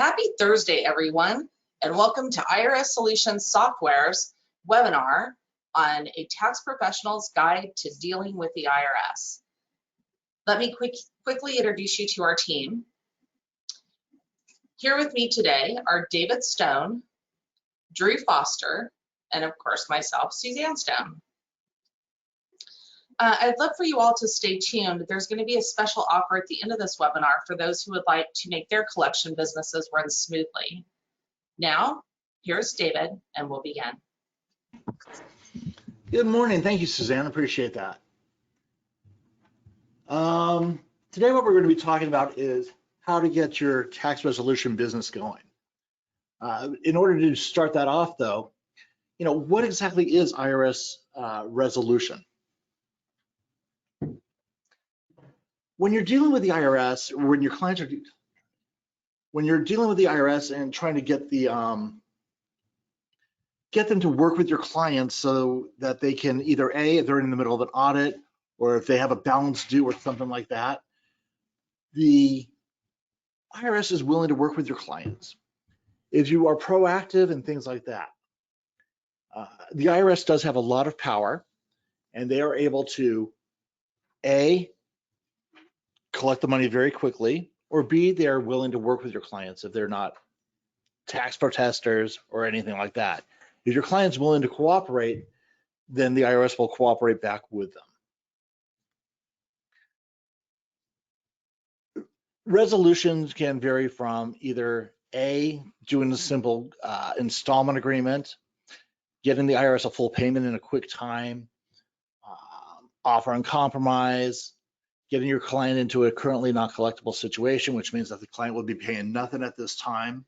Happy Thursday, everyone, and welcome to IRS Solutions Software's webinar on a tax professional's guide to dealing with the IRS. Let me quickly introduce you to our team. Here with me today are David Stone, Drew Foster, and of course myself, Suzanne Stone. I'd love for you all to stay tuned. There's going to be a special offer at the end of this webinar for those who would like to make their collection businesses run smoothly. Now, here's David, and we'll begin. Good morning. Thank you, Suzanne. Appreciate that. Today, what we're going to be talking about is how to get your tax resolution business going. In order to start that off, though, what exactly is IRS resolution? When you're dealing with the IRS, when your clients are, when you're dealing with the IRS and trying to get them to work with your clients so that they can either A, if they're in the middle of an audit, or if they have a balance due or something like that, the IRS is willing to work with your clients. If you are proactive and things like that, the IRS does have a lot of power, and they are able to A, collect the money very quickly, or B, they are willing to work with your clients if they're not tax protesters or anything like that. If your client's willing to cooperate, then the IRS will cooperate back with them. Resolutions can vary from either A, doing a simple installment agreement, getting the IRS a full payment in a quick time, offering compromise, getting your client into a currently not collectible situation, which means that the client will be paying nothing at this time.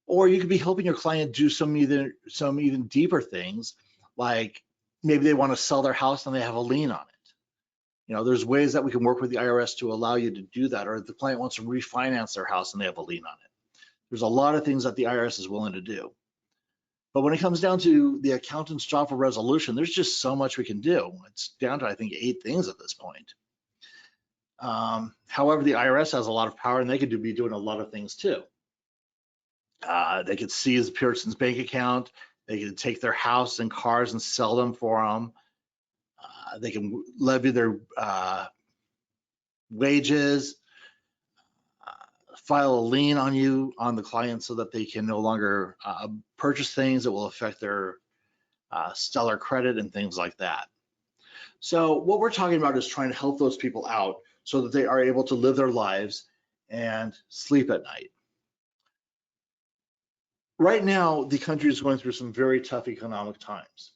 Or you could be helping your client do some even deeper things, like maybe they want to sell their house and they have a lien on it. There's ways that we can work with the IRS to allow you to do that, or if the client wants to refinance their house and they have a lien on it. There's a lot of things that the IRS is willing to do. But when it comes down to the accountant's job for resolution, there's just so much we can do. It's down to, I think, 8 things at this point. However, the IRS has a lot of power, and they could be doing a lot of things too. They could seize the person's bank account. They could take their house and cars and sell them for them. They can levy their wages, file a lien on you, on the client, so that they can no longer purchase things that will affect their stellar credit and things like that. So what we're talking about is trying to help those people out so that they are able to live their lives and sleep at night. Right now, the country is going through some very tough economic times.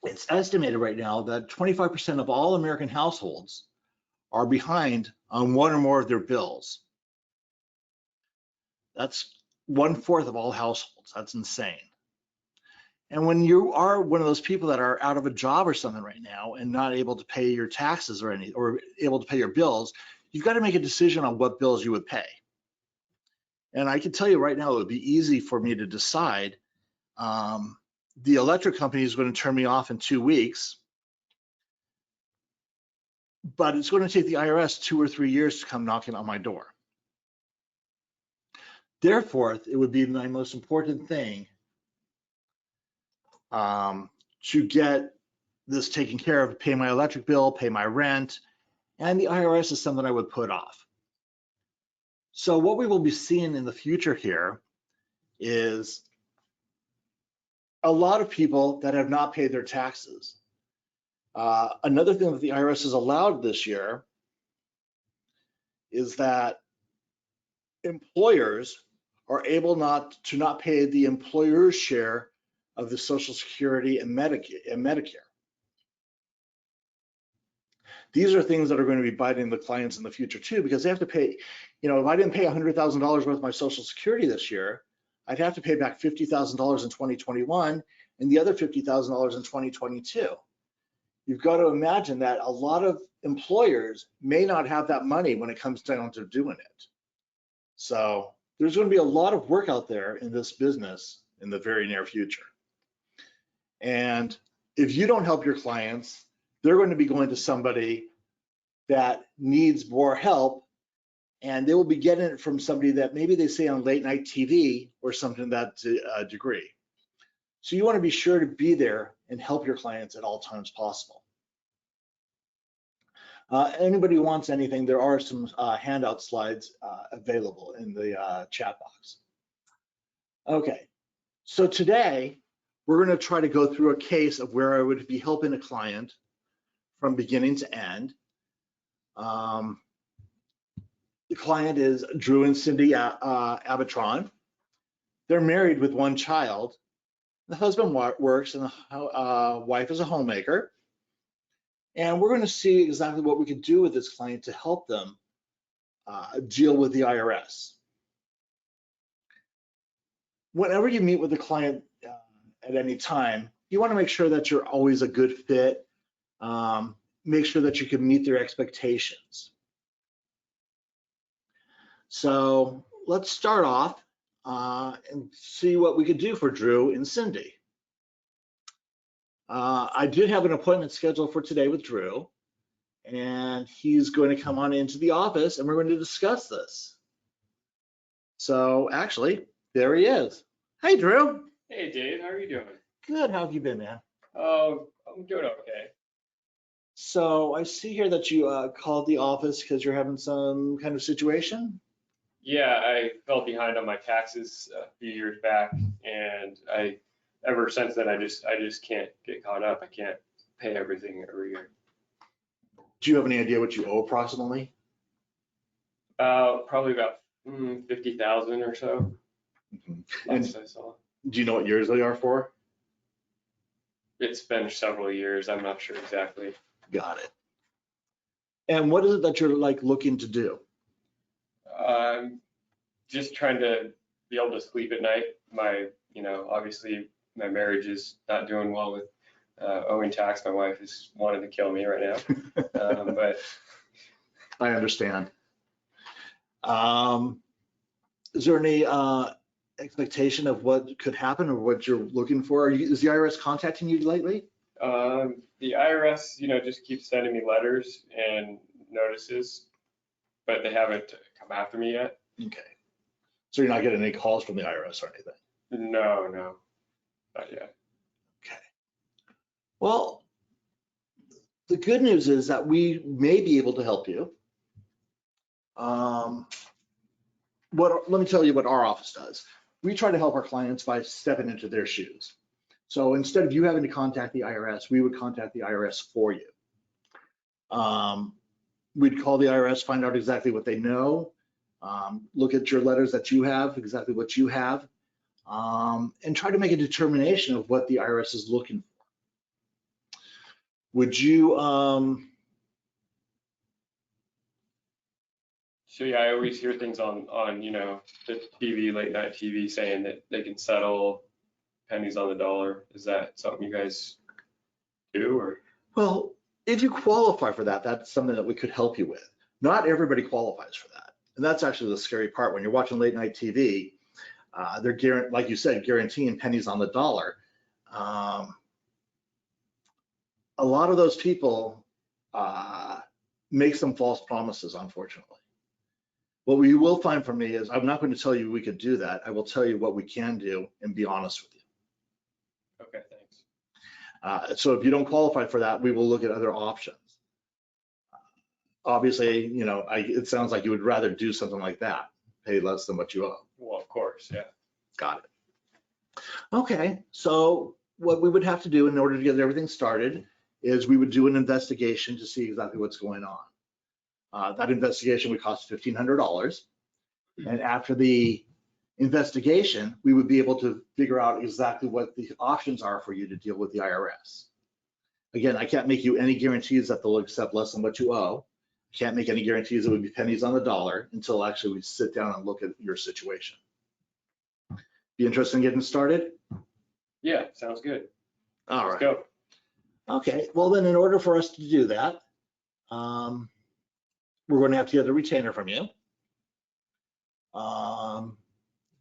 It's estimated right now that 25% of all American households are behind on one or more of their bills. That's 1/4 of all households. That's insane. And when you are one of those people that are out of a job or something right now and not able to pay your taxes or able to pay your bills, you've got to make a decision on what bills you would pay. And I can tell you right now, it would be easy for me to decide. The electric company is going to turn me off in 2 weeks, but it's going to take the IRS 2 or 3 years to come knocking on my door. Therefore, it would be my most important thing to get this taken care of, pay my electric bill, pay my rent, and the IRS is something I would put off. So what we will be seeing in the future here is a lot of people that have not paid their taxes. Another thing that the IRS has allowed this year is that employers are able to not pay the employer's share of the Social Security and Medicare. These are things that are going to be biting the clients in the future too, because they have to pay, if I didn't pay $100,000 worth of my Social Security this year, I'd have to pay back $50,000 in 2021 and the other $50,000 in 2022. You've got to imagine that a lot of employers may not have that money when it comes down to doing it. So there's going to be a lot of work out there in this business in the very near future. And if you don't help your clients, they're going to be going to somebody that needs more help, and they will be getting it from somebody that maybe they say on late night TV or something that's a degree. So you want to be sure to be there and help your clients at all times possible. Anybody who wants anything, there are some handout slides available in the chat box. Okay, so today we're going to try to go through a case of where I would be helping a client from beginning to end. The client is Drew and Cindy Abatron. They're married with one child. The husband works and the wife is a homemaker. And we're going to see exactly what we can do with this client to help them deal with the IRS. Whenever you meet with a client at any time, you want to make sure that you're always a good fit. Make sure that you can meet their expectations. So let's start off and see what we could do for Drew and Cindy. I did have an appointment scheduled for today with Drew, and he's going to come on into the office and we're going to discuss this. So actually, there he is. Hey, Drew. Hey, Dave, how are you doing? Good, how have you been, man? Oh, I'm doing okay. So I see here that you called the office because you're having some kind of situation. Yeah, I fell behind on my taxes a few years back, and ever since then, I just can't get caught up. I can't pay everything every year. Do you have any idea what you owe approximately? Probably about 50,000 or so. And Last I saw. do you know what years they are for? It's been several years. I'm not sure exactly. Got it. And what is it that you're like looking to do? Just trying to be able to sleep at night. Obviously my marriage is not doing well with owing tax. My wife is wanting to kill me right now. But I understand. Is there any expectation of what could happen or what you're looking for? Is the IRS contacting you lately? the IRS, just keeps sending me letters and notices, but they haven't come after me yet. Okay. So you're not getting any calls from the IRS or anything? No, not yet. Okay. Well, the good news is that we may be able to help you. Let me tell you what our office does. We try to help our clients by stepping into their shoes. So instead of you having to contact the IRS, we would contact the IRS for you. We'd call the IRS, find out exactly what they know, look at your letters that you have, exactly what you have, and try to make a determination of what the IRS is looking for. Would you, So yeah, I always hear things on the TV, late night TV, saying that they can settle pennies on the dollar. Is that something you guys do, or? well, if you qualify for that, that's something that we could help you with. Not everybody qualifies for that. And that's actually the scary part. When you're watching late night TV, they're, like you said, guaranteeing pennies on the dollar. A lot of those people make some false promises, unfortunately. What we will find from me is, I'm not going to tell you we could do that. I will tell you what we can do and be honest with you. Okay, thanks. So if you don't qualify for that, we will look at other options. Obviously, it sounds like you would rather do something like that, pay less than what you owe. Well, of course, yeah. Got it. Okay, so what we would have to do in order to get everything started is we would do an investigation to see exactly what's going on. That investigation would cost $1,500. And after the investigation, we would be able to figure out exactly what the options are for you to deal with the IRS. Again, I can't make you any guarantees that they'll accept less than what you owe. Can't make any guarantees it would be pennies on the dollar until actually we sit down and look at your situation. Be interested in getting started? Yeah, sounds good. All Let's right. go. Okay, well then in order for us to do that, we're going to have to get a retainer from you. The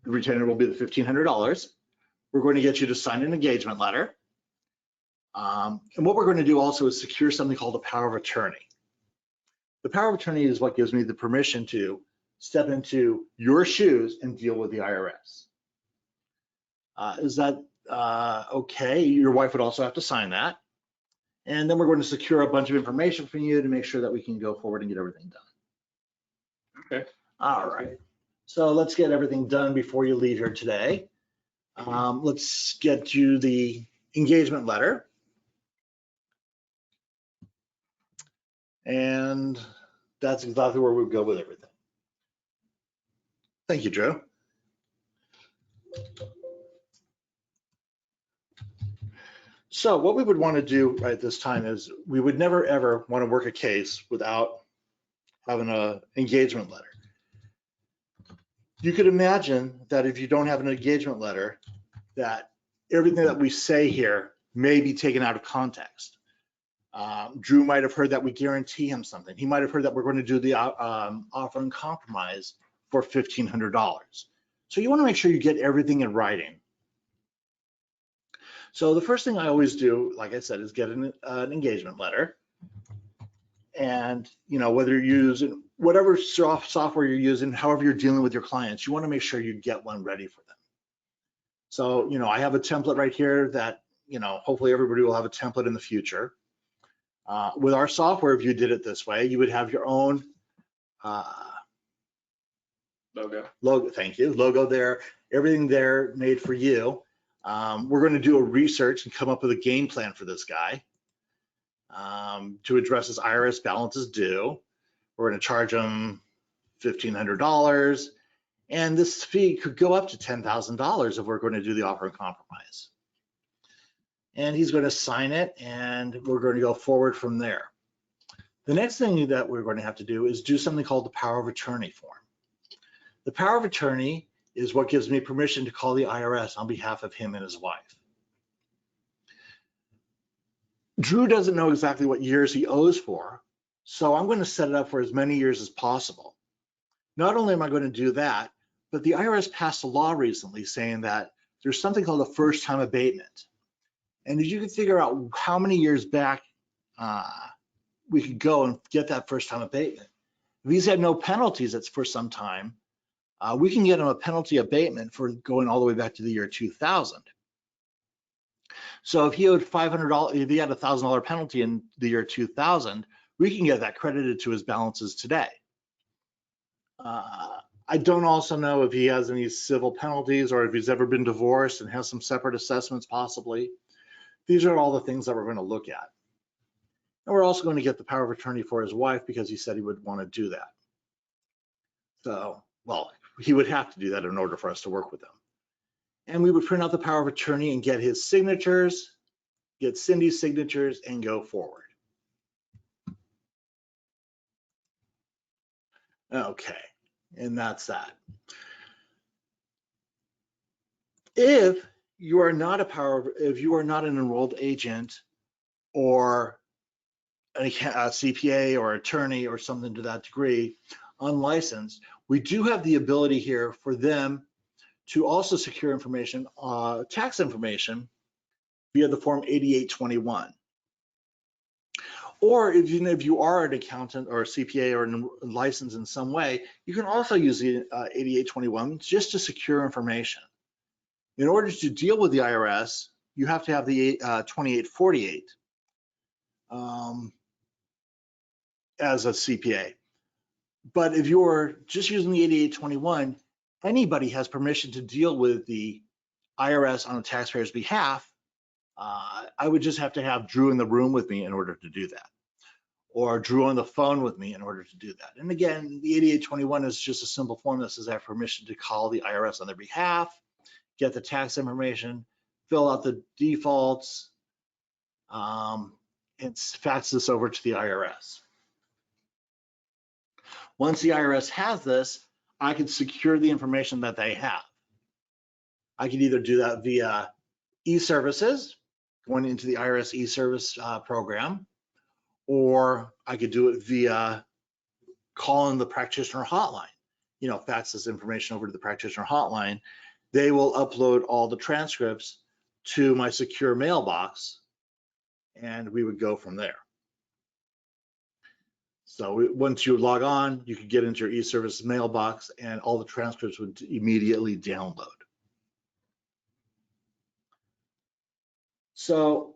retainer will be the $1,500. We're going to get you to sign an engagement letter. And what we're going to do also is secure something called a power of attorney. The power of attorney is what gives me the permission to step into your shoes and deal with the IRS. Is that okay? Your wife would also have to sign that. And then we're going to secure a bunch of information from you to make sure that we can go forward and get everything done. Okay. All right. So let's get everything done before you leave here today. Let's get you the engagement letter. And that's exactly where we go with everything. Thank you, Joe. So what we would want to do right this time is we would never ever want to work a case without having an engagement letter. You could imagine that if you don't have an engagement letter, that everything that we say here may be taken out of context. Drew might have heard that we guarantee him something. He might have heard that we're going to do the offer and compromise for $1,500. So you want to make sure you get everything in writing. So the first thing I always do, like I said, is get an engagement letter. And whether you're using whatever software you're using, however you're dealing with your clients, you want to make sure you get one ready for them. So I have a template right here that hopefully everybody will have a template in the future. With our software, if you did it this way, you would have your own logo. Thank you. Logo there, everything there made for you. We're going to do a research and come up with a game plan for this guy to address his IRS balances due. We're going to charge him $1,500, and this fee could go up to $10,000 if we're going to do the offer and compromise. And he's going to sign it, and we're going to go forward from there. The next thing that we're going to have to do is do something called the power of attorney form. The power of attorney is what gives me permission to call the IRS on behalf of him and his wife. Drew doesn't know exactly what years he owes for, so I'm going to set it up for as many years as possible. Not only am I going to do that, but the IRS passed a law recently saying that there's something called a first-time abatement. And if you can figure out how many years back we could go and get that first-time abatement. If he's had no penalties for some time, we can get him a penalty abatement for going all the way back to the year 2000. So if he owed $500, if he had a $1,000 penalty in the year 2000, we can get that credited to his balances today. I don't also know if he has any civil penalties or if he's ever been divorced and has some separate assessments possibly. These are all the things that we're going to look at. And we're also going to get the power of attorney for his wife because he said he would want to do that. So, well, he would have to do that in order for us to work with him. And we would print out the power of attorney and get his signatures, get Cindy's signatures, and go forward. Okay, and that's that. If you are not if you are not an enrolled agent or a CPA or attorney or something to that degree, unlicensed, we do have the ability here for them to also secure information, tax information via the form 8821. Or if you are an accountant or a CPA or licensed in some way, you can also use the 8821 just to secure information. In order to deal with the IRS, you have to have the 2848 as a CPA. But if you're just using the 8821, anybody has permission to deal with the IRS on a taxpayer's behalf. I would just have to have Drew in the room with me in order to do that, or Drew on the phone with me in order to do that. And again, the 8821 is just a simple form that says I have permission to call the IRS on their behalf, get the tax information, fill out the defaults, and fax this over to the IRS. Once the IRS has this, I can secure the information that they have. I can either do that via e-services, going into the IRS e-service program, or I could do it via calling the practitioner hotline. Fax this information over to the practitioner hotline. They will upload all the transcripts to my secure mailbox, and we would go from there. So once you log on, you could get into your e-service mailbox and all the transcripts would immediately download. So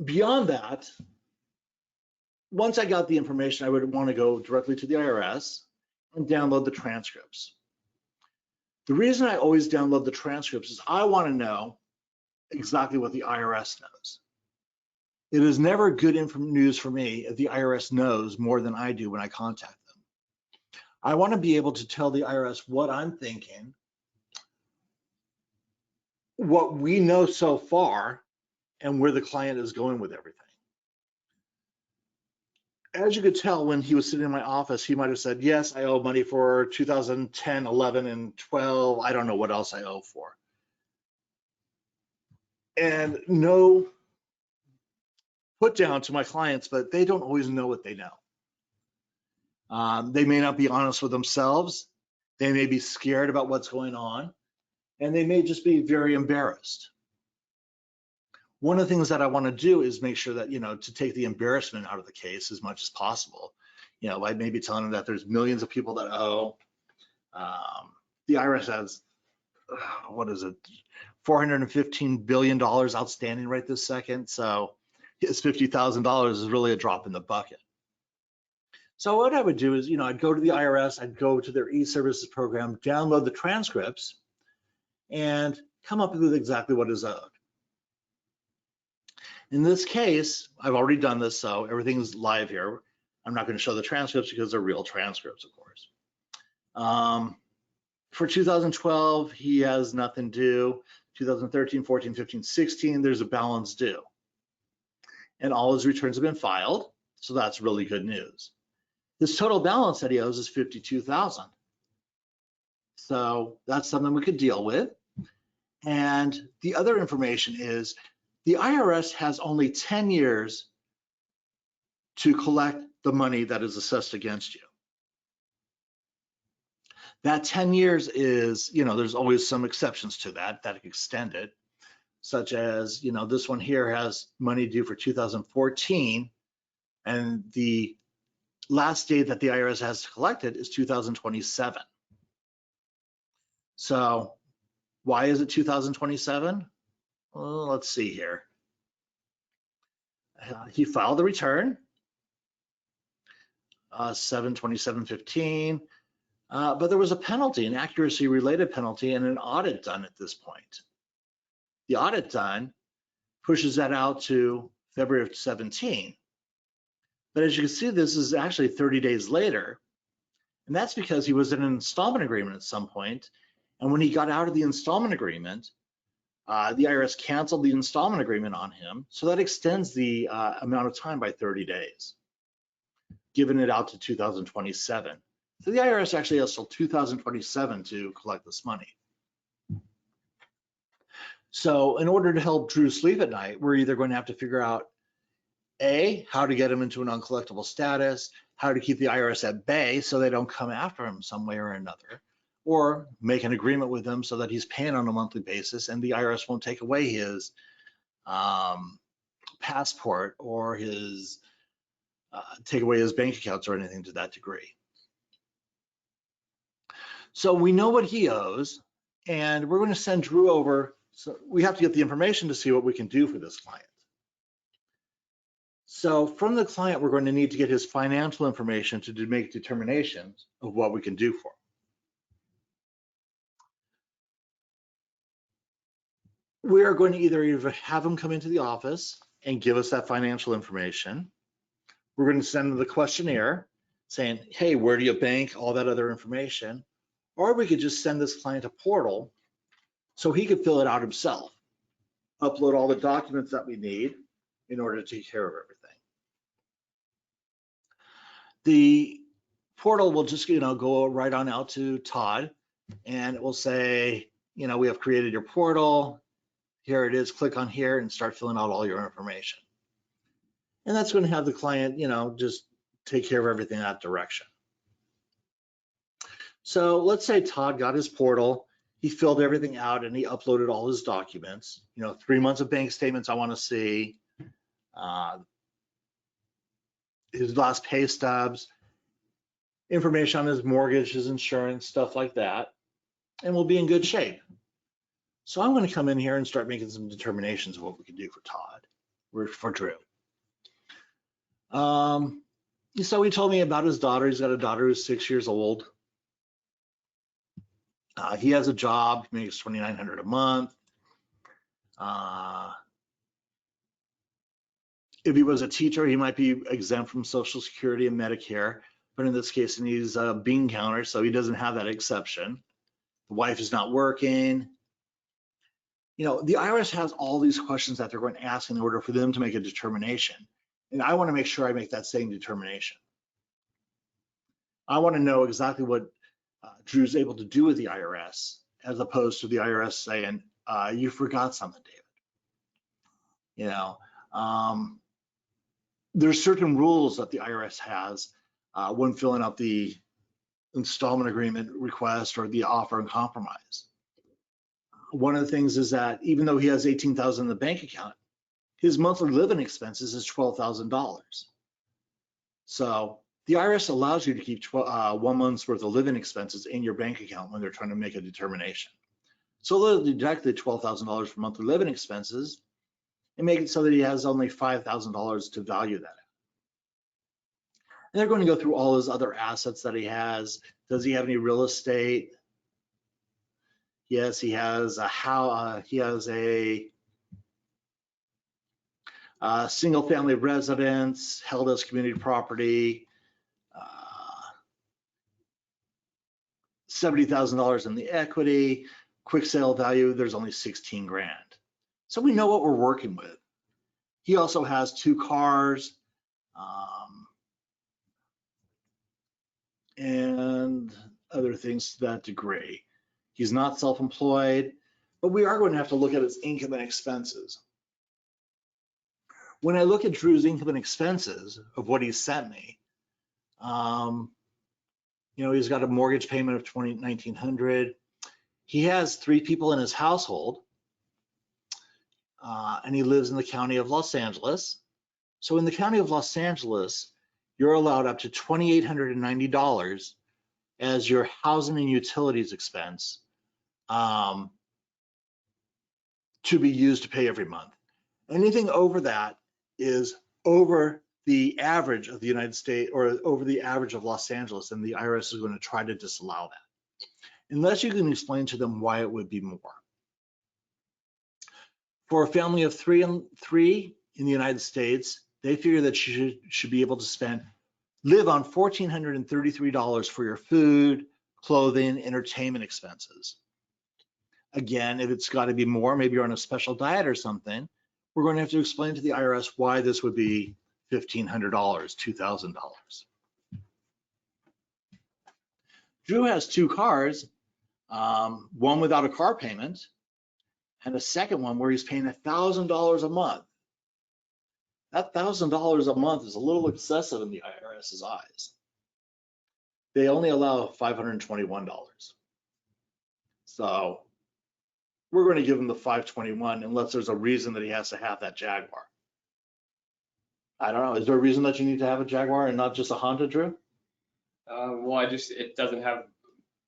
beyond that, once I got the information, I would want to go directly to the IRS and download the transcripts. The reason I always download the transcripts is I want to know exactly what the IRS knows. It is never good news for me if the IRS knows more than I do when I contact them. I want to be able to tell the IRS what I'm thinking, what we know so far, and where the client is going with everything. As you could tell, when he was sitting in my office, he might have said, yes, I owe money for 2010, 11, and 12. I don't know what else I owe for. And no put down to my clients, but they don't always know what they know. They may not be honest with themselves. They may be scared about what's going on, and they may just be very embarrassed. One of the things that I want to do is make sure that, to take the embarrassment out of the case as much as possible. I may be telling them that there's millions of people that owe. The IRS has, what is it, $415 billion outstanding right this second. So his $50,000 is really a drop in the bucket. So what I would do is, I'd go to the IRS, I'd go to their e-services program, download the transcripts, and come up with exactly what is owed. In this case, I've already done this, so everything's live here. I'm not going to show the transcripts because they're real transcripts, of course. For 2012, he has nothing due. 2013, 14, 15, 16, there's a balance due. And all his returns have been filed, so that's really good news. His total balance that he owes is $52,000. So that's something we could deal with. And the other information is the IRS has only 10 years to collect the money that is assessed against you. That 10 years is, there's always some exceptions to that extend it, such as, this one here has money due for 2014, and the last date that the IRS has to collect it is 2027. So why is it 2027? Well, let's see here. He filed the return, 7/27/15, but there was a penalty, an accuracy related penalty, and an audit done at this point. The audit done pushes that out to February of 17. But as you can see, this is actually 30 days later. And that's because he was in an installment agreement at some point. And when he got out of the installment agreement, the IRS canceled the installment agreement on him. So that extends the amount of time by 30 days, giving it out to 2027. So the IRS actually has till 2027 to collect this money. So in order to help Drew sleep at night, we're either going to have to figure out A, how to get him into an uncollectible status, how to keep the IRS at bay so they don't come after him some way or another, or make an agreement with him so that he's paying on a monthly basis and the IRS won't take away his passport or his take away his bank accounts or anything to that degree. So we know what he owes, and we're going to send Drew over. So we have to get the information to see what we can do for this client. So from the client, we're going to need to get his financial information to make determinations of what we can do for him. We are going to either have him come into the office and give us that financial information. We're going to send him the questionnaire saying, hey, where do you bank, all that other information. Or we could just send this client a portal so he could fill it out himself, upload all the documents that we need in order to take care of everything. The portal will just, go right on out to Todd, and it will say, we have created your portal. Here it is, click on here and start filling out all your information. And that's going to have the client, just take care of everything in that direction. So let's say Todd got his portal, he filled everything out and he uploaded all his documents, 3 months of bank statements I want to see, his last pay stubs, information on his mortgage, his insurance, stuff like that, and we'll be in good shape. So I'm going to come in here and start making some determinations of what we can do for Todd, or for Drew. So he told me about his daughter. He's got a daughter who's 6 years old. He has a job, he makes $2,900 a month. If he was a teacher, he might be exempt from Social Security and Medicare, but in this case, he needs a bean counter, so he doesn't have that exception. The wife is not working. You know, the IRS has all these questions that they're going to ask in order for them to make a determination. And I want to make sure I make that same determination. I want to know exactly what Drew's able to do with the IRS, as opposed to the IRS saying, you forgot something, David. You know, there's certain rules that the IRS has when filling out the installment agreement request or the offer and compromise. One of the things is that even though he has $18,000 in the bank account, his monthly living expenses is $12,000. So the IRS allows you to keep 1 month's worth of living expenses in your bank account when they're trying to make a determination. So they'll deduct the $12,000 for monthly living expenses and make it so that he has only $5,000 to value that. And they're going to go through all his other assets that he has. Does he have any real estate? Yes, he has a house. He has a single family residence held as community property. $70,000 in the equity. Quick sale value, there's only 16 grand. So we know what we're working with. He also has 2 cars and other things to that degree. He's not self-employed, but we are going to have to look at his income and expenses. When I look at Drew's income and expenses of what he sent me, you know, he's got a mortgage payment of $1,900. He has 3 people in his household, and he lives in the county of Los Angeles. So in the county of Los Angeles, you're allowed up to $2,890 as your housing and utilities expense to be used to pay every month. Anything over that is over the average of the United States or over the average of Los Angeles, and the IRS is going to try to disallow that, unless you can explain to them why it would be more. For a family of three in the United States, they figure that you should be able to live on $1,433 for your food, clothing, entertainment expenses. Again, if it's got to be more, maybe you're on a special diet or something, we're going to have to explain to the IRS why this would be $1,500, $2,000. Drew has 2 cars, one without a car payment, and a second one where he's paying $1,000 a month. That $1,000 a month is a little excessive in the IRS's eyes. They only allow $521. So we're going to give him the $521 unless there's a reason that he has to have that Jaguar. I don't know. Is there a reason that you need to have a Jaguar and not just a Honda, Drew? Well, it doesn't have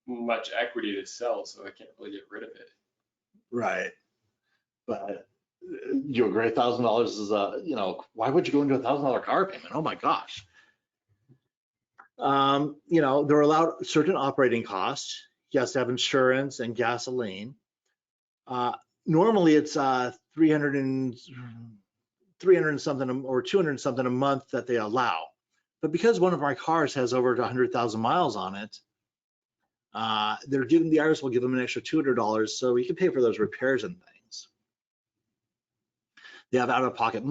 much equity to sell, so I can't really get rid of it. Right. But you agree $1,000 is you know, why would you go into a $1,000 car payment? Oh my gosh. You know, they're allowed certain operating costs. He has to have insurance and gasoline. Normally it's 300 and something or 200 and something a month that they allow. But because one of my cars has over 100,000 miles on it, the IRS will give him an extra $200 so he can pay for those repairs and things. They have out-of-pocket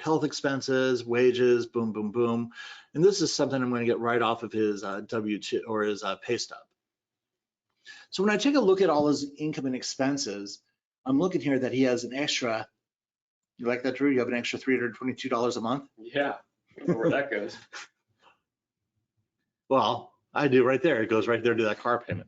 health expenses, wages, boom, boom, boom. And this is something I'm going to get right off of his W-2 or his pay stub. So when I take a look at all his income and expenses, I'm looking here that he has an extra, you like that, Drew? You have an extra $322 a month? Yeah, I don't know where that goes. Well, I do right there. It goes right there to that car payment.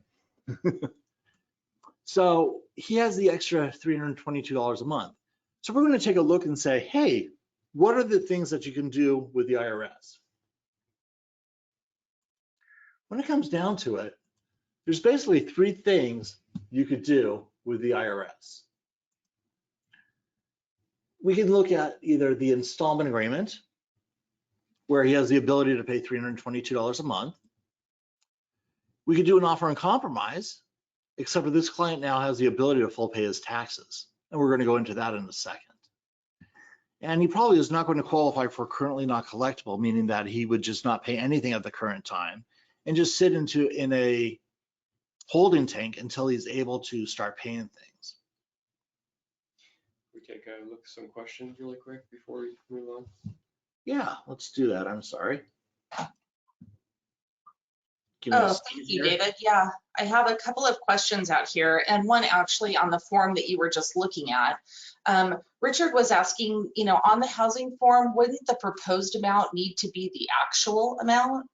So he has the extra $322 a month. So we're going to take a look and say, hey, what are the things that you can do with the IRS? when it comes down to it, there's basically three things you could do with the IRS. We can look at either the installment agreement, where he has the ability to pay $322 a month. We could do an offer and compromise, except for this client now has the ability to full pay his taxes. And we're going to go into that in a second. And he probably is not going to qualify for currently not collectible, meaning that he would just not pay anything at the current time and just sit in a holding tank until he's able to start paying things. We take a look at some questions really quick before we move on. Yeah, let's do that. I'm sorry. Give me a Oh, second thank you, here. David. Yeah, I have a couple of questions out here, and one actually on the form that you were just looking at. Richard was asking, on the housing form, wouldn't the proposed amount need to be the actual amount?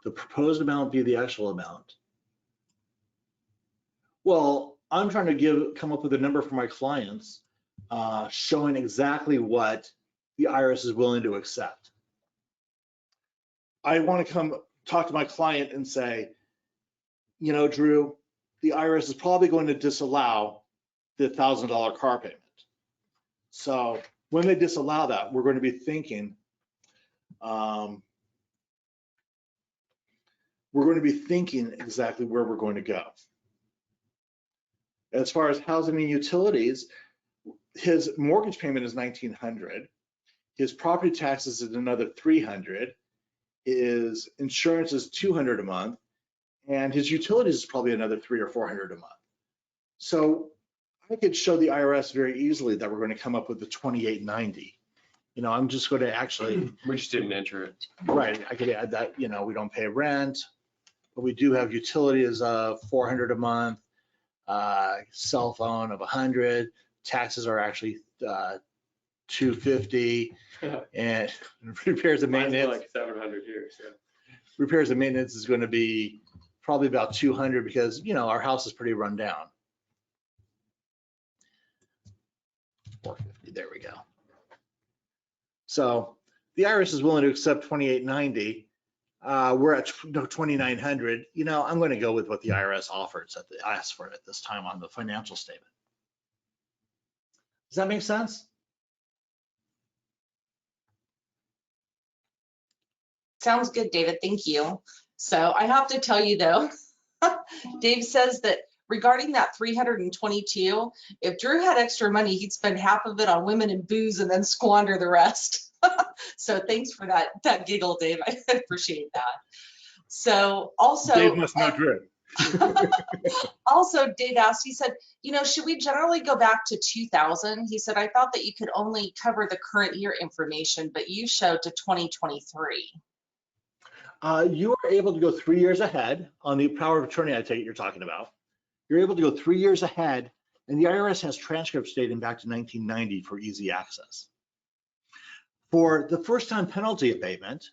The proposed amount be the actual amount. Well, I'm trying to come up with a number for my clients, showing exactly what the IRS is willing to accept. I want to come talk to my client and say, Drew, the IRS is probably going to disallow the $1,000 car payment. So when they disallow that, we're going to be thinking, exactly where we're going to go. As far as housing and utilities, his mortgage payment is $1,900. His property taxes is another $300. His insurance is $200 a month, and his utilities is probably another $300 or $400 a month. So I could show the IRS very easily that we're going to come up with the $2,890. I'm just going to actually. We just didn't enter it. Right. I could add that. We don't pay rent, but we do have utilities of $400 a month, cell phone of $100. Taxes are actually $250, and repairs and Mine's maintenance. like 700 here. So. Repairs and maintenance is going to be probably about $200 because our house is pretty run down. $450. There we go. So the IRS is willing to accept $2,890. We're at $2,900. I'm going to go with what the IRS offers at the ask for at this time on the financial statement. Does that make sense? Sounds good, David. Thank you. So I have to tell you though, Dave says that regarding that 322, if Drew had extra money, he'd spend half of it on women and booze and then squander the rest. So thanks for that giggle, Dave. I appreciate that. So also, Dave must know Drew. Also, Dave asked, he said, should we generally go back to 2000? He said, I thought that you could only cover the current year information, but you showed to 2023. You are able to go 3 years ahead on the power of attorney, I take it you're talking about. You're able to go 3 years ahead, and the IRS has transcripts dating back to 1990 for easy access. For the first-time penalty abatement,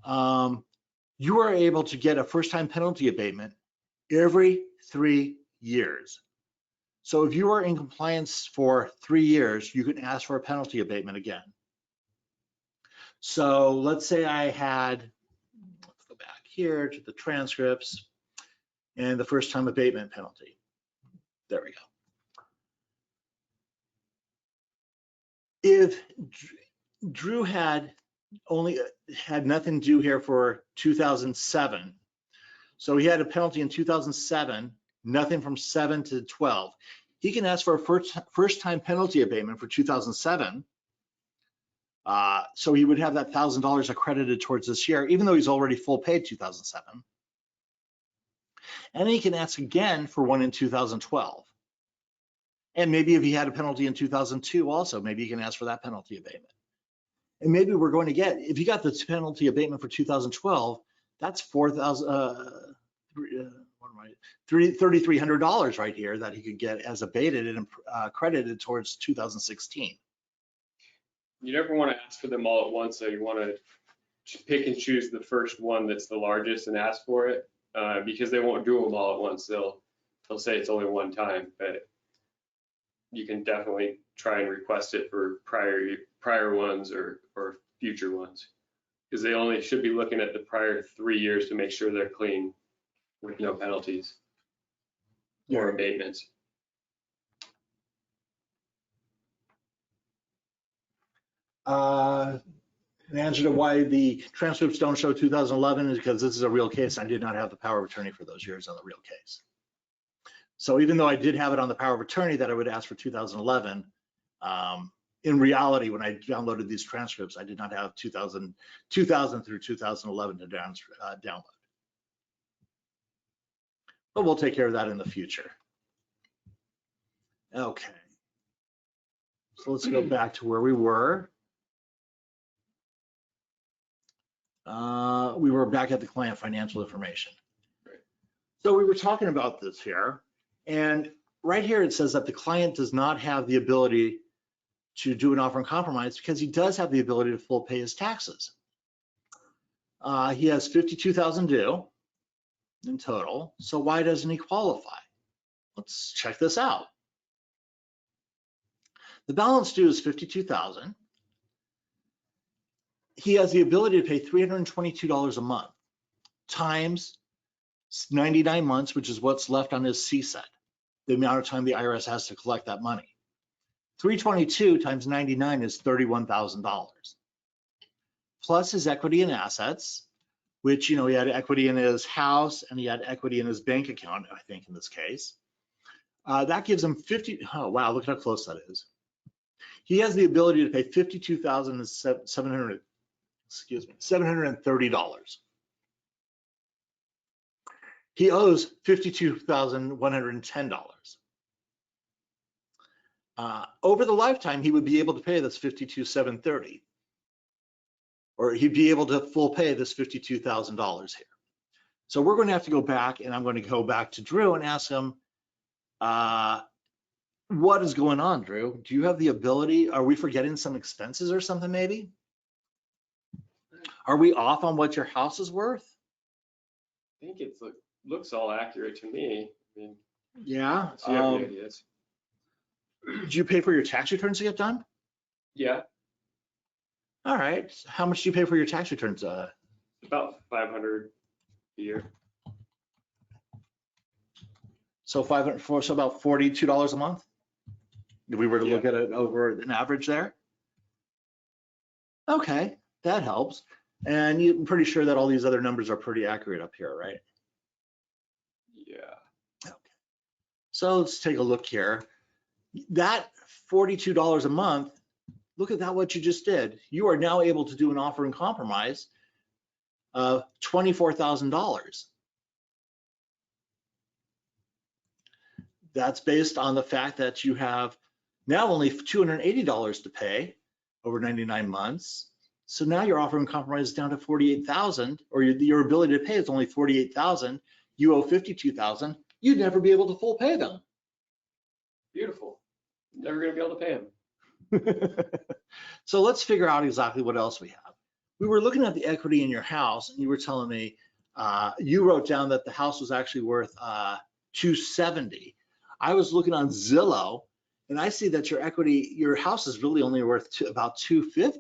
you are able to get a first-time penalty abatement every 3 years. So if you are in compliance for 3 years, you can ask for a penalty abatement again. So let's say I had, let's go back here to the transcripts and the first-time abatement penalty. There we go. If Drew had nothing due here for 2007, so he had a penalty in 2007, nothing from 7 to 12. He can ask for a first-time penalty abatement for 2007. So he would have that $1,000 accredited towards this year, even though he's already full paid 2007. And then he can ask again for one in 2012. And maybe if he had a penalty in 2002 also, maybe he can ask for that penalty abatement. And maybe we're going to get, if you got the penalty abatement for 2012, that's $3,300 right here that he could get as abated and credited towards 2016. You never want to ask for them all at once, so you want to pick and choose the first one that's the largest and ask for it, because they won't do them all at once. They'll say it's only one time, but you can definitely try and request it for prior ones or future ones. because they only should be looking at the prior 3 years to make sure they're clean with no penalties or abatements. The answer to why the transcripts don't show 2011 is because this is a real case. I did not have the power of attorney for those years on the real case. So even though I did have it on the power of attorney that I would ask for 2011, in reality, when I downloaded these transcripts, I did not have 2000 through 2011 to download. But we'll take care of that in the future. Okay. So let's go back to where we were. We were back at the client financial information. So we were talking about this here, and right here it says that the client does not have the ability to do an offer in compromise because he does have the ability to full pay his taxes. He has $52,000 due in total, so why doesn't he qualify? Let's check this out. The balance due is $52,000. He has the ability to pay $322 a month times 99 months, which is what's left on his CSET, the amount of time the IRS has to collect that money. 322 times 99 is $31,000. Plus his equity and assets, which, he had equity in his house and he had equity in his bank account, I think in this case. That gives him oh wow, look at how close that is. He has the ability to pay $52,730. He owes $52,110. Over the lifetime, he would be able to pay this $52,730, or he'd be able to full pay this $52,000 here. So we're going to have to go back, and I'm going to go back to Drew and ask him, what is going on, Drew? Do you have the ability? Are we forgetting some expenses or something maybe? Are we off on what your house is worth? I think it looks all accurate to me. I mean, Yeah. so you have any ideas? Did you pay for your tax returns to get done? Yeah, All right. How much do you pay for your tax returns? about 500 a year. So about $42 a month? If we were to look at it over an average there? Okay, that helps. And I'm pretty sure that all these other numbers are pretty accurate up here, right? Yeah. Okay. So let's take a look here. That $42 a month, look at that, what you just did. You are now able to do an offer in compromise of $24,000. That's based on the fact that you have now only $280 to pay over 99 months. So now your offer in compromise is down to $48,000, or your ability to pay is only $48,000. You owe $52,000. You'd never be able to full pay them. Beautiful. Never gonna be able to pay him. So let's figure out exactly what else we have. We were looking at the equity in your house, and you were telling me you wrote down that the house was actually worth $270. I was looking on Zillow, and I see that your equity, your house is really only worth about $250,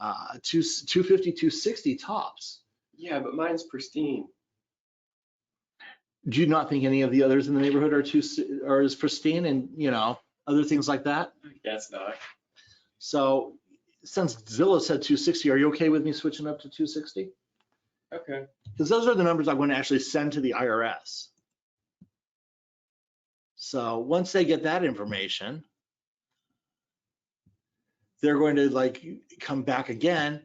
$260 tops. Yeah, but mine's pristine. Do you not think any of the others in the neighborhood are as pristine and other things like that? I guess not. So since Zillow said 260, are you okay with me switching up to 260? Okay. Because those are the numbers I'm going to actually send to the IRS. So once they get that information, they're going to come back again,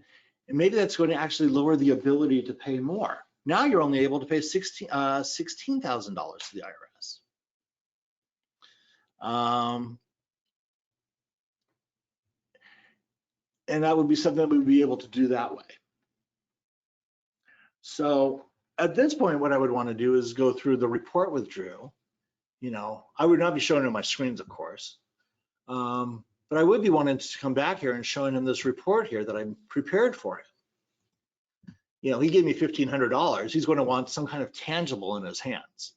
and maybe that's going to actually lower the ability to pay more. Now you're only able to pay $16,000 to the IRS. And that would be something that we'd be able to do that way. So at this point, what I would want to do is go through the report with Drew. I would not be showing him my screens, of course, but I would be wanting to come back here and showing him this report here that I prepared for him. He gave me $1,500. He's going to want some kind of tangible in his hands.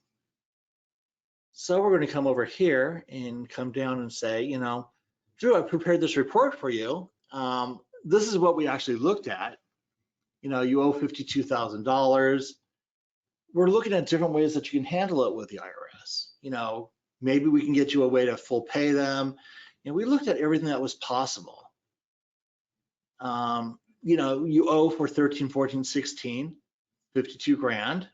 So we're going to come over here and come down and say, Drew, I prepared this report for you. This is what we actually looked at. you owe $52,000. We're looking at different ways that you can handle it with the IRS. Maybe we can get you a way to full pay them. We looked at everything that was possible. You owe for 13, 14, 16, 52 grand.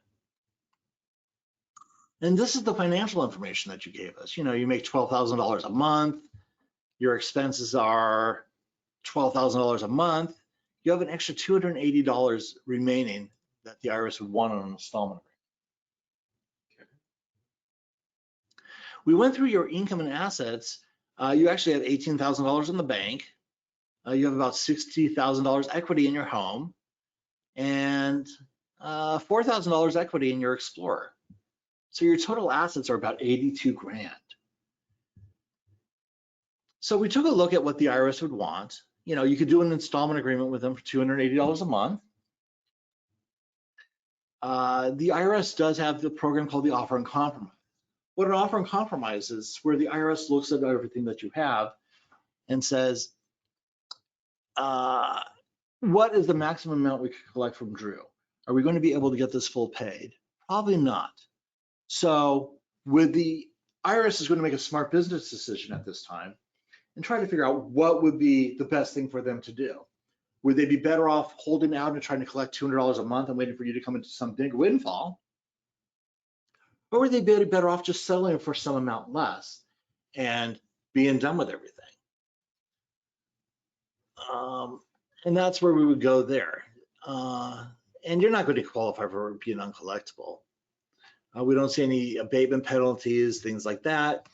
And this is the financial information that you gave us. You make $12,000 a month. Your expenses are $12,000 a month. You have an extra $280 remaining that the IRS would want on an installment agreement. We went through your income and assets. You actually have $18,000 in the bank. You have about $60,000 equity in your home and $4,000 equity in your Explorer. So your total assets are about 82 grand. So we took a look at what the IRS would want. You could do an installment agreement with them for $280 a month. The IRS does have the program called the Offer and Compromise. What an Offer and Compromise is where the IRS looks at everything that you have and says, what is the maximum amount we could collect from Drew? Are we going to be able to get this full paid? Probably not. So the IRS is going to make a smart business decision at this time and try to figure out what would be the best thing for them to do. Would they be better off holding out and trying to collect $200 a month and waiting for you to come into some big windfall? Or would they be better off just selling it for some amount less and being done with everything? And that's where we would go there. And you're not going to qualify for being uncollectible. We don't see any abatement penalties, things like that.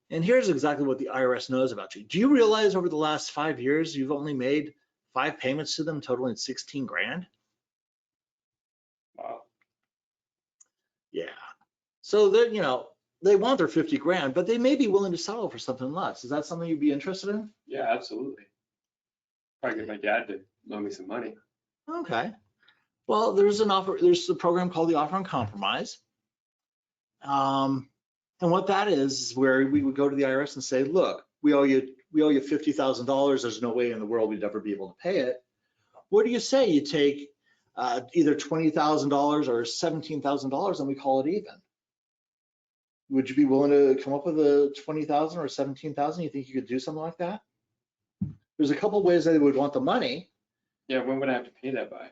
And here's exactly what the IRS knows about you. Do you realize over the last 5 years, you've only made 5 payments to them totaling 16 grand? Wow. Yeah. So that, they want their 50 grand, but they may be willing to settle for something less. Is that something you'd be interested in? Yeah, absolutely. Probably get my dad to loan me some money. Okay. Well, there's a program called the Offer and Compromise. And what that is where we would go to the IRS and say, look, we owe you $50,000. There's no way in the world we'd ever be able to pay it. What do you say you take either $20,000 or $17,000 and we call it even? Would you be willing to come up with a $20,000 or $17,000? You think you could do something like that? There's a couple ways they would want the money. Yeah, when would I have to pay that by?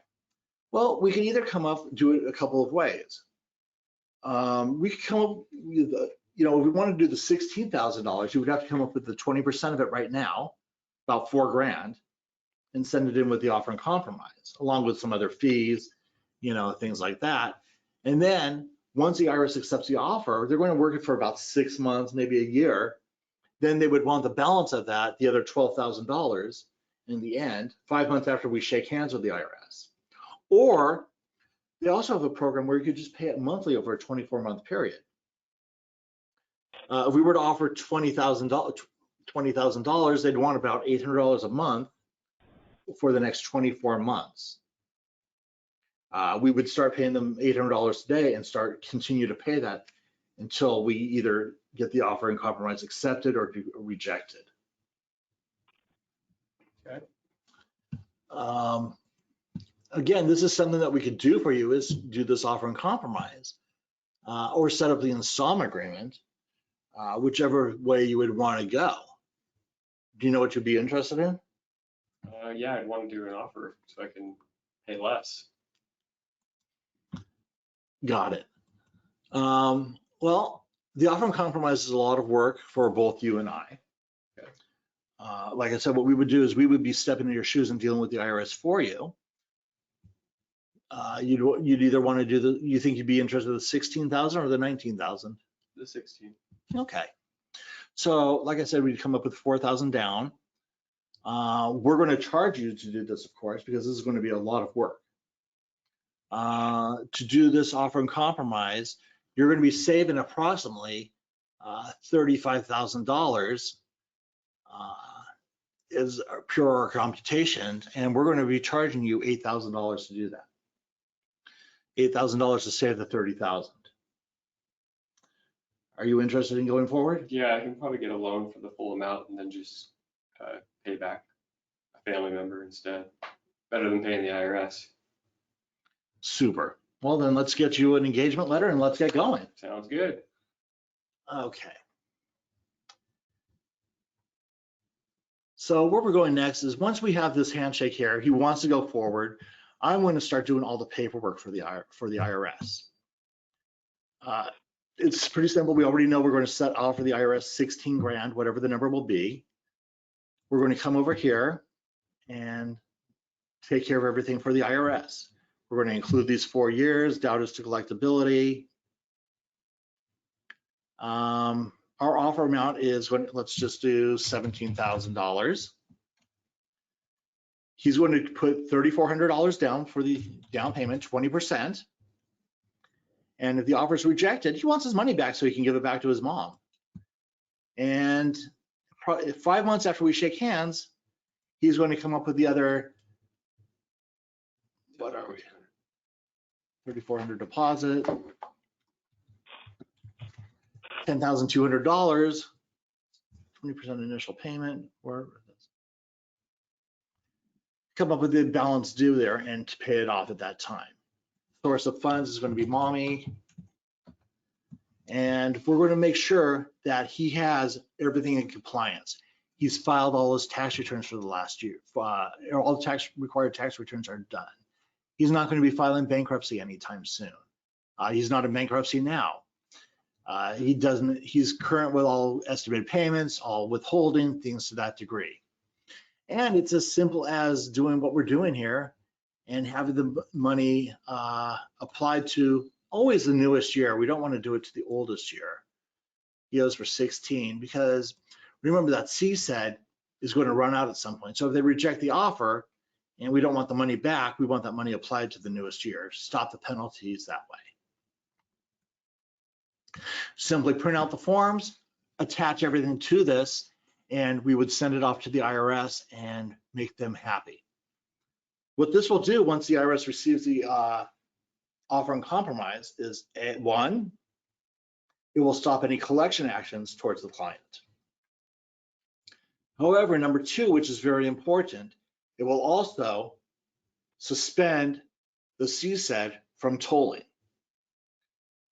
Well, we can either do it a couple of ways. We could come up with, if we want to do the $16,000, you would have to come up with the 20% of it right now, about 4 grand, and send it in with the Offer and Compromise, along with some other fees, things like that. And then once the IRS accepts the offer, they're going to work it for about 6 months, maybe a year. Then they would want the balance of that, the other $12,000 in the end, 5 months after we shake hands with the IRS. Or they also have a program where you could just pay it monthly over a 24-month period. If we were to offer $20,000, they'd want about $800 a month for the next 24 months. We would start paying them $800 a day and continue to pay that until we either get the Offer and Compromise accepted or rejected. Okay. Again, this is something that we could do for you, is do this Offer and Compromise or set up the installment agreement, whichever way you would want to go. Do you know what you'd be interested in? Yeah, I'd want to do an offer so I can pay less. Got it. Well, the Offer and Compromise is a lot of work for both you and I. Okay. Like I said, what we would do is we would be stepping in your shoes and dealing with the IRS for you. You'd either want to do you think you'd be interested in the 16,000 or the 19,000? The 16. Okay. So like I said, we'd come up with 4,000 down. We're going to charge you to do this, of course, because this is going to be a lot of work. To do this Offer and Compromise, you're going to be saving approximately $35,000 is pure computation, and we're going to be charging you $8,000 to do that. $8,000 to save the $30,000. Are you interested in going forward? Yeah, I can probably get a loan for the full amount and then just pay back a family member instead. Better than paying the IRS. Super. Well, then let's get you an engagement letter and let's get going. Sounds good. Okay. So where we're going next is once we have this handshake here, he wants to go forward. I'm going to start doing all the paperwork for the IRS. It's pretty simple. We already know we're going to set off for the IRS 16 grand, whatever the number will be. We're going to come over here and take care of everything for the IRS. We're going to include these 4 years, doubt as to collectability. Our offer amount is going, let's just do $17,000. He's going to put $3,400 down for the down payment, 20%. And if the offer is rejected, he wants his money back so he can give it back to his mom. And 5 months after we shake hands, he's going to come up with the other, what are we? $3,400 deposit, $10,200, 20% initial payment, or come up with the balance due there and to pay it off at that time. Source of funds is going to be mommy. And we're going to make sure that he has everything in compliance. He's filed all his tax returns for the last year. All the required tax returns are done. He's not going to be filing bankruptcy anytime soon. He's not in bankruptcy now. He's current with all estimated payments, all withholding, things to that degree. And it's as simple as doing what we're doing here and having the money applied to always the newest year. We don't want to do it to the oldest year. He owes for 16 because remember that CSED is going to run out at some point. So if they reject the offer and we don't want the money back, we want that money applied to the newest year. Stop the penalties that way. Simply print out the forms, attach everything to this, and we would send it off to the IRS and make them happy. What this will do once the IRS receives the offer and compromise is, one, it will stop any collection actions towards the client. However, number two, which is very important, it will also suspend the CSED from tolling.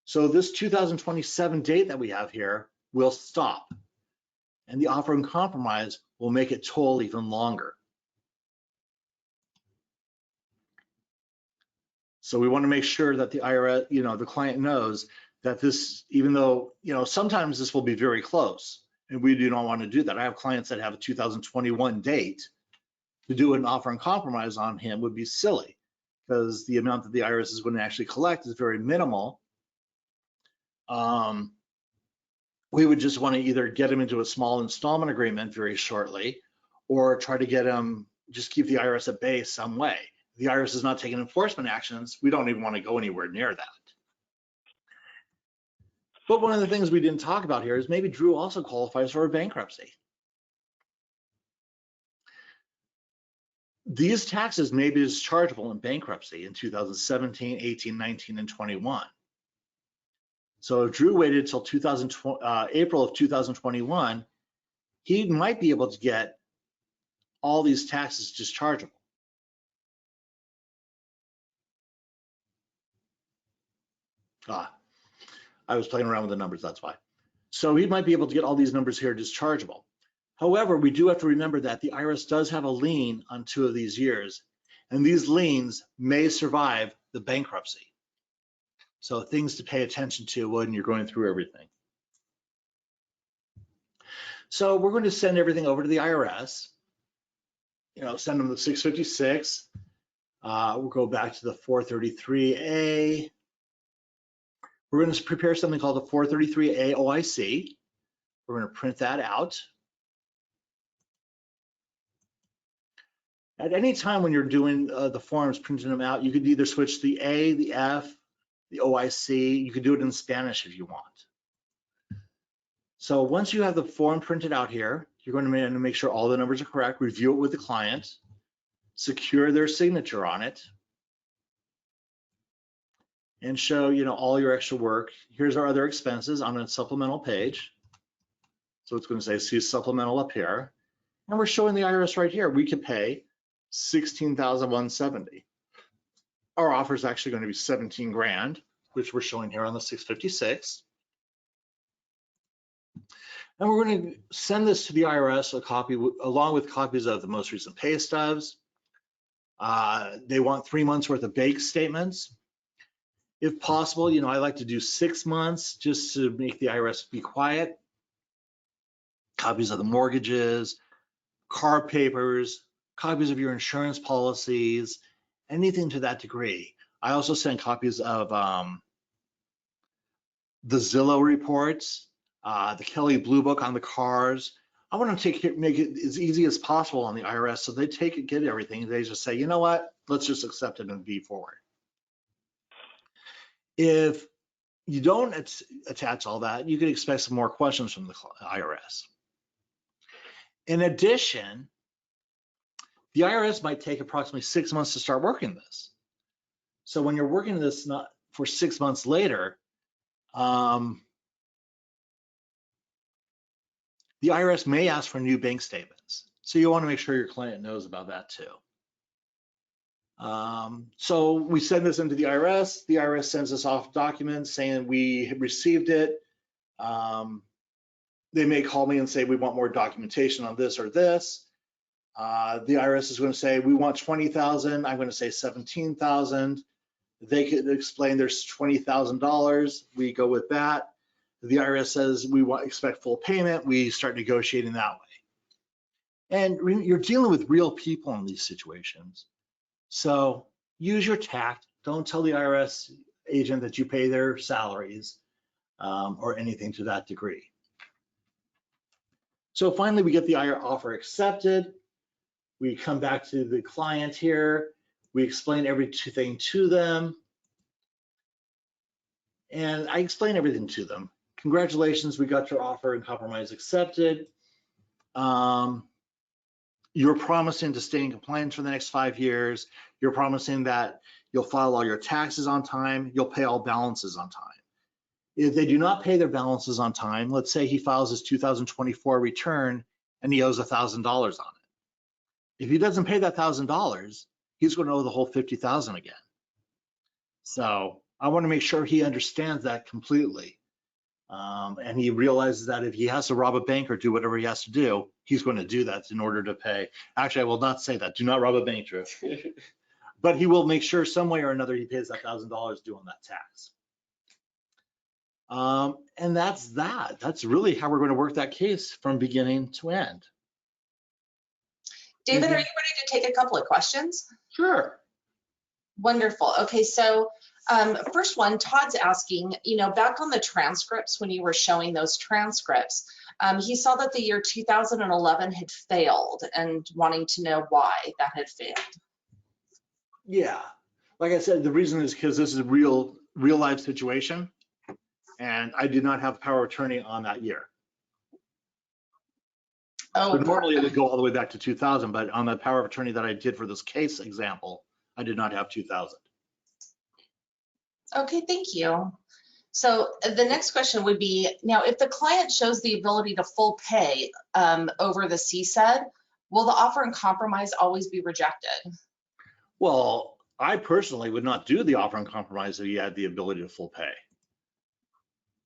So this 2027 date that we have here will stop, and the offer and compromise will make it toll even longer. So we want to make sure that the IRS, the client knows that this, even though, sometimes this will be very close, and we do not want to do that. I have clients that have a 2021 date. To do an offer and compromise on him would be silly because the amount that the IRS is going to actually collect is very minimal. We would just want to either get him into a small installment agreement very shortly, or try to get him, just keep the IRS at bay some way. If the IRS is not taking enforcement actions, we don't even want to go anywhere near that. But one of the things we didn't talk about here is maybe Drew also qualifies for a bankruptcy. These taxes may be dischargeable in bankruptcy in 2017, 18, 19, and 21. So if Drew waited till April of 2021, he might be able to get all these taxes dischargeable. I was playing around with the numbers, that's why. So he might be able to get all these numbers here dischargeable. However, we do have to remember that the IRS does have a lien on 2 of these years, and these liens may survive the bankruptcy. So things to pay attention to when you're going through everything. So we're going to send everything over to the IRS, send them the 656. We'll go back to the 433A. We're going to prepare something called the 433A OIC. We're going to print that out. At any time when you're doing the forms, printing them out, you could either switch the A, the F, the OIC. You could do it in Spanish if you want. So once you have the form printed out here, you're going to make sure all the numbers are correct, review it with the client, secure their signature on it, and show all your extra work. Here's our other expenses on a supplemental page. So it's going to say see supplemental up here. And we're showing the IRS right here. We could pay $16,170. our offer is actually going to be 17 grand, which we're showing here on the 656. And we're going to send this to the IRS, a copy along with copies of the most recent pay stubs. They want 3 months worth of bank statements. If possible, you know, I like to do 6 months just to make the IRS be quiet. Copies of the mortgages, car papers, copies of your insurance policies, anything to that degree. I also send copies of the Zillow reports, the Kelly Blue Book on the cars. I want to make it as easy as possible on the IRS, so they take it, get everything. They just say, you know what, let's just accept it and be forward. If you don't attach all that, you can expect some more questions from the IRS. In addition, the IRS might take approximately 6 months to start working this. So when you're working this not for 6 months later, the IRS may ask for new bank statements. So you want to make sure your client knows about that too. So we send this into the IRS sends us off documents saying we received it. They may call me and say, we want more documentation on this or this. The IRS is going to say, we want 20,000. I'm going to say 17,000. They could explain there's $20,000. We go with that. The IRS says we expect full payment. We start negotiating that way. And you're dealing with real people in these situations. So use your tact. Don't tell the IRS agent that you pay their salaries or anything to that degree. So finally, we get the offer accepted. We come back to the client here. We explain everything to them. And I explain everything to them. Congratulations, we got your offer and compromise accepted. You're promising to stay in compliance for the next 5 years. You're promising that you'll file all your taxes on time. You'll pay all balances on time. If they do not pay their balances on time, let's say he files his 2024 return and he owes $1,000 on it. If he doesn't pay that $1,000, he's going to owe the whole $50,000 again. So I want to make sure he understands that completely. And he realizes that if he has to rob a bank or do whatever he has to do, he's going to do that in order to pay. Actually, I will not say that. Do not rob a bank, Drew. But he will make sure some way or another he pays that $1,000 due on that tax. And that's that. That's really how we're going to work that case from beginning to end. David, are you ready to take a couple of questions? Sure. Wonderful. Okay, so first one, Todd's asking, you know, back on the transcripts, when you were showing those transcripts, he saw that the year 2011 had failed and wanting to know why that had failed. Yeah, like I said, the reason is because this is a real life situation, and I did not have power of attorney on that year. Oh, so normally it would go all the way back to 2000, but on the power of attorney that I did for this case example, I did not have 2000. okay, thank you. So the next question would be, now if the client shows the ability to full pay over the CSED, will the offer and compromise always be rejected? Well, I personally would not do the offer and compromise if he had the ability to full pay.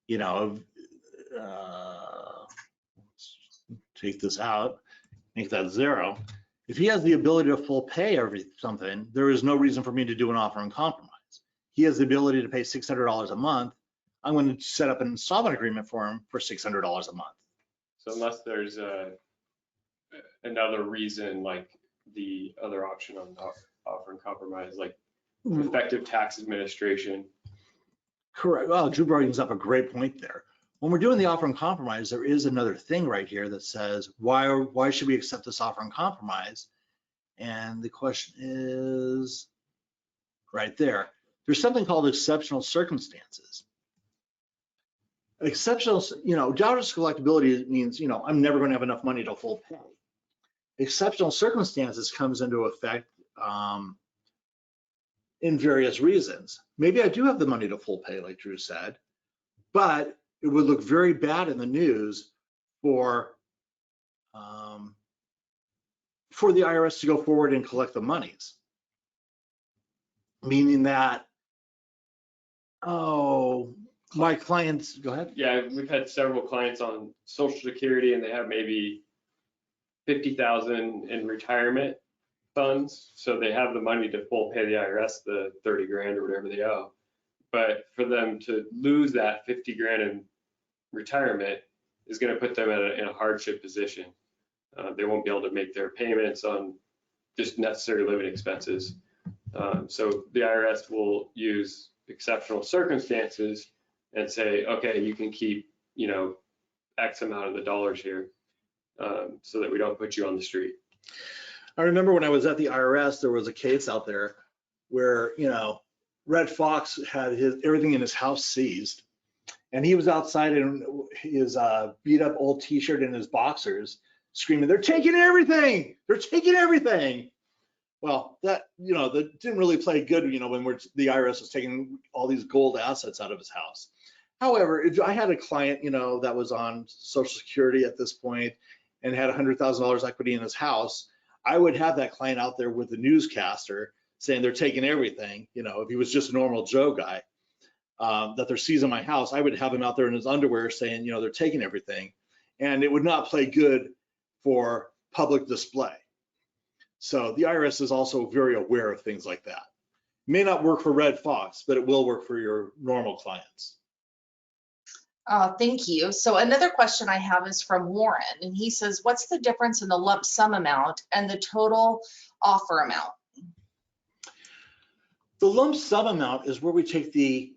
You know, take this out, make that 0. If he has the ability to full pay something, there is no reason for me to do an offer and compromise. He has the ability to pay $600 a month. I'm going to set up an installment agreement for him for $600 a month. So unless there's another reason, like the other option on offer and compromise, like effective tax administration. Correct. Well, Drew brings up a great point there. When we're doing the offer and compromise, there is another thing right here that says, why should we accept this offer and compromise? And the question is right there. There's something called exceptional circumstances. Exceptional, you know, doubtless collectability means, you know, I'm never going to have enough money to full pay. Exceptional circumstances comes into effect in various reasons. Maybe I do have the money to full pay, like Drew said, but it would look very bad in the news for the IRS to go forward and collect the monies. meaning that, oh, my clients, go ahead. Yeah, we've had several clients on Social Security and they have maybe 50,000 in retirement funds. So they have the money to full pay the IRS the 30 grand or whatever they owe. But for them to lose that 50 grand in retirement is going to put them in a hardship position. They won't be able to make their payments on just necessary living expenses. So the IRS will use exceptional circumstances and say, okay, you can keep, X amount of the dollars here, so that we don't put you on the street. I remember when I was at the IRS, there was a case out there where, Red Fox had everything in his house seized, and he was outside in his beat up old t-shirt and his boxers screaming, "They're taking everything! They're taking everything!" Well, that didn't really play good, when the IRS was taking all these gold assets out of his house. However, if I had a client, that was on Social Security at this point and had $100,000 equity in his house, I would have that client out there with the newscaster saying they're taking everything. If he was just a normal Joe guy, that they're seizing my house, I would have him out there in his underwear saying, they're taking everything. And it would not play good for public display. So the IRS is also very aware of things like that. It may not work for Red Fox, but it will work for your normal clients. Thank you. So another question I have is from Warren, and he says, what's the difference in the lump sum amount and the total offer amount? The lump sum amount is where we take the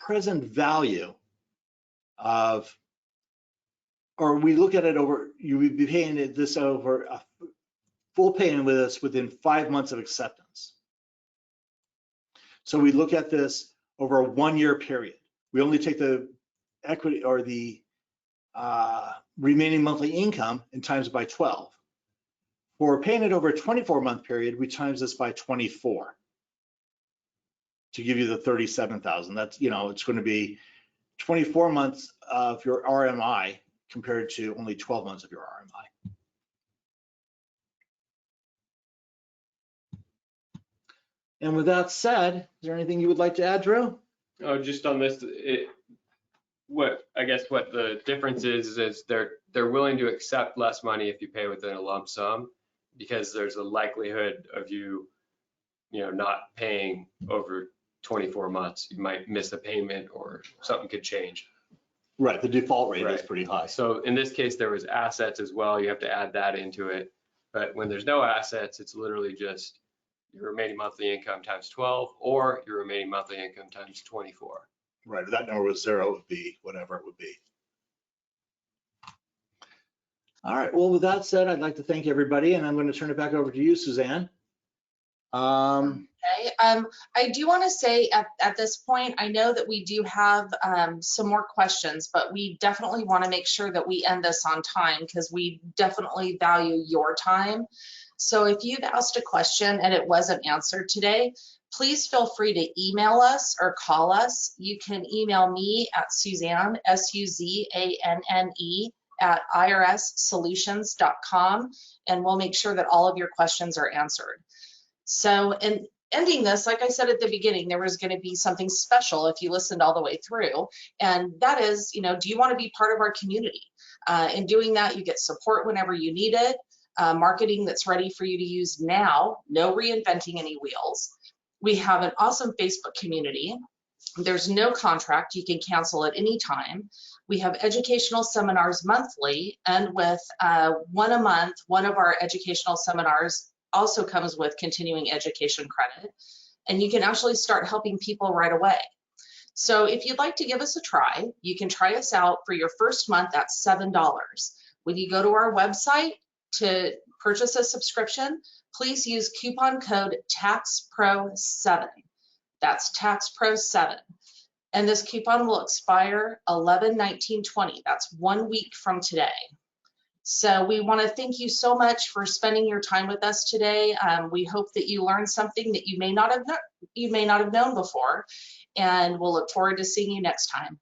present value of, or we look at it over, you would be paying this over a full payment with us within 5 months of acceptance. So we look at this over a 1-year period. We only take the equity or the remaining monthly income and times it by 12. For paying it over a 24-month period, we times this by 24 to give you the 37,000. That's, it's going to be 24 months of your RMI compared to only 12 months of your RMI. And with that said, is there anything you would like to add, Drew? Oh, just on this, what the difference is they're willing to accept less money if you pay within a lump sum, because there's a likelihood of you not paying over 24 months. You might miss a payment or something could change. Right, the default rate Right. is pretty high. So in this case, there was assets as well. You have to add that into it. But when there's no assets, it's literally just your remaining monthly income times 12 or your remaining monthly income times 24. Right, if that number was 0, it would be whatever it would be. All right, well, with that said, I'd like to thank everybody, and I'm going to turn it back over to you, Suzanne. Okay. I do want to say at this point, I know that we do have some more questions, but we definitely want to make sure that we end this on time because we definitely value your time. So if you've asked a question and it wasn't answered today, please feel free to email us or call us. You can email me at Suzanne, SUZANNE, at IRSSolutions.com, and we'll make sure that all of your questions are answered. So in ending this, like I said at the beginning, there was going to be something special if you listened all the way through. And that is, do you want to be part of our community? In doing that, you get support whenever you need it, marketing that's ready for you to use now, no reinventing any wheels. We have an awesome Facebook community. There's no contract. You can cancel at any time. We have educational seminars monthly, and with one a month, one of our educational seminars also comes with continuing education credit, and you can actually start helping people right away. So if you'd like to give us a try, you can try us out for your first month at $7. When you go to our website to purchase a subscription, please use coupon code TAXPRO7. That's TAXPRO7. And this coupon will expire 11/19/20. That's 1 week from today. So we want to thank you so much for spending your time with us today. We hope that you learned something that you may not have known before, and we'll look forward to seeing you next time.